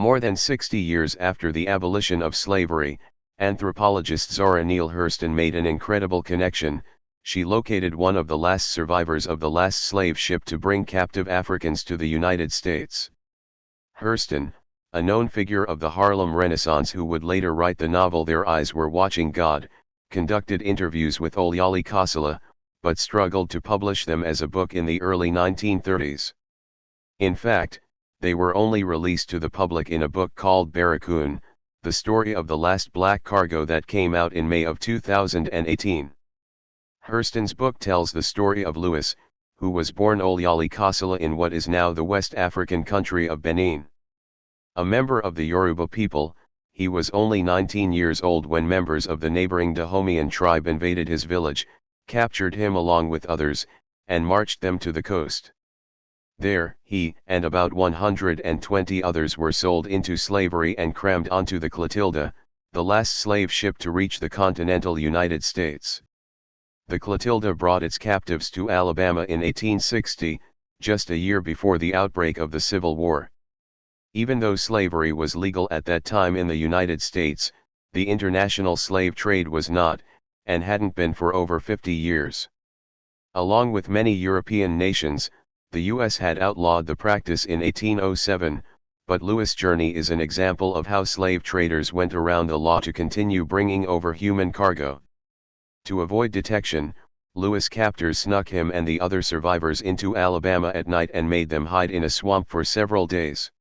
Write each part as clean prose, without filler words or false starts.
More than 60 years after the abolition of slavery, anthropologist Zora Neale Hurston made an incredible connection. She located one of the last survivors of the last slave ship to bring captive Africans to the United States. Hurston, a known figure of the Harlem Renaissance who would later write the novel Their Eyes Were Watching God, conducted interviews with Olayale Kasala, but struggled to publish them as a book in the early 1930s. In fact, they were only released to the public in a book called Barracoon, the story of the last black cargo that came out in May of 2018. Hurston's book tells the story of Louis, who was born Olayale Kasala in what is now the West African country of Benin. A member of the Yoruba people, he was only 19 years old when members of the neighboring Dahomian tribe invaded his village, captured him along with others, and marched them to the coast. There, he and about 120 others were sold into slavery and crammed onto the Clotilda, the last slave ship to reach the continental United States. The Clotilda brought its captives to Alabama in 1860, just a year before the outbreak of the Civil War. Even though slavery was legal at that time in the United States, the international slave trade was not, and hadn't been for over 50 years. Along with many European nations, the U.S. had outlawed the practice in 1807, but Louis' journey is an example of how slave traders went around the law to continue bringing over human cargo. To avoid detection, Louis' captors snuck him and the other survivors into Alabama at night and made them hide in a swamp for several days.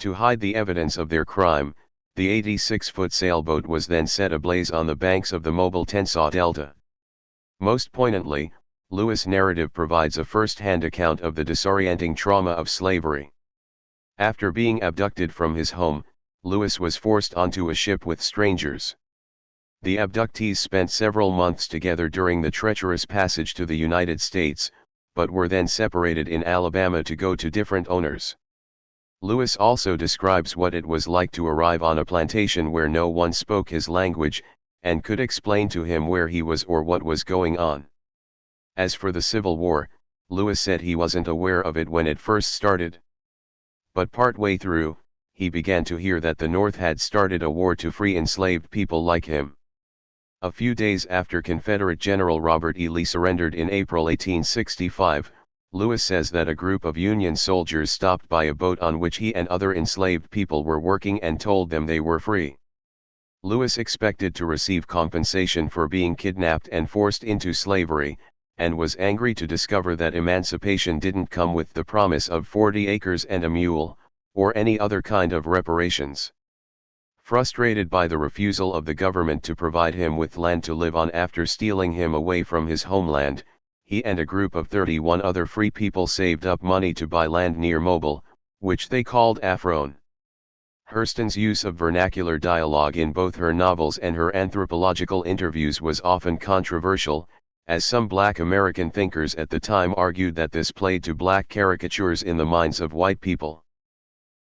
To hide the evidence of their crime, the 86-foot sailboat was then set ablaze on the banks of the Mobile Tensaw Delta. Most poignantly, Louis' narrative provides a first-hand account of the disorienting trauma of slavery. After being abducted from his home, Louis was forced onto a ship with strangers. The abductees spent several months together during the treacherous passage to the United States, but were then separated in Alabama to go to different owners. Louis also describes what it was like to arrive on a plantation where no one spoke his language, and could explain to him where he was or what was going on. As for the Civil War, Louis said he wasn't aware of it when it first started. But partway through, he began to hear that the North had started a war to free enslaved people like him. A few days after Confederate General Robert E. Lee surrendered in April 1865, Louis says that a group of Union soldiers stopped by a boat on which he and other enslaved people were working and told them they were free. Louis expected to receive compensation for being kidnapped and forced into slavery, and was angry to discover that emancipation didn't come with the promise of 40 acres and a mule, or any other kind of reparations. Frustrated by the refusal of the government to provide him with land to live on after stealing him away from his homeland, he and a group of 31 other free people saved up money to buy land near Mobile, which they called Afrone. Hurston's use of vernacular dialogue in both her novels and her anthropological interviews was often controversial, as some Black American thinkers at the time argued that this played to black caricatures in the minds of white people.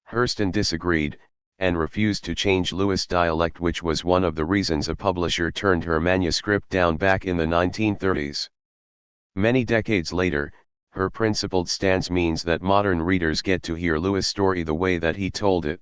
Hurston disagreed, and refused to change Louis' dialect, which was one of the reasons a publisher turned her manuscript down back in the 1930s. Many decades later, her principled stance means that modern readers get to hear Louis' story the way that he told it.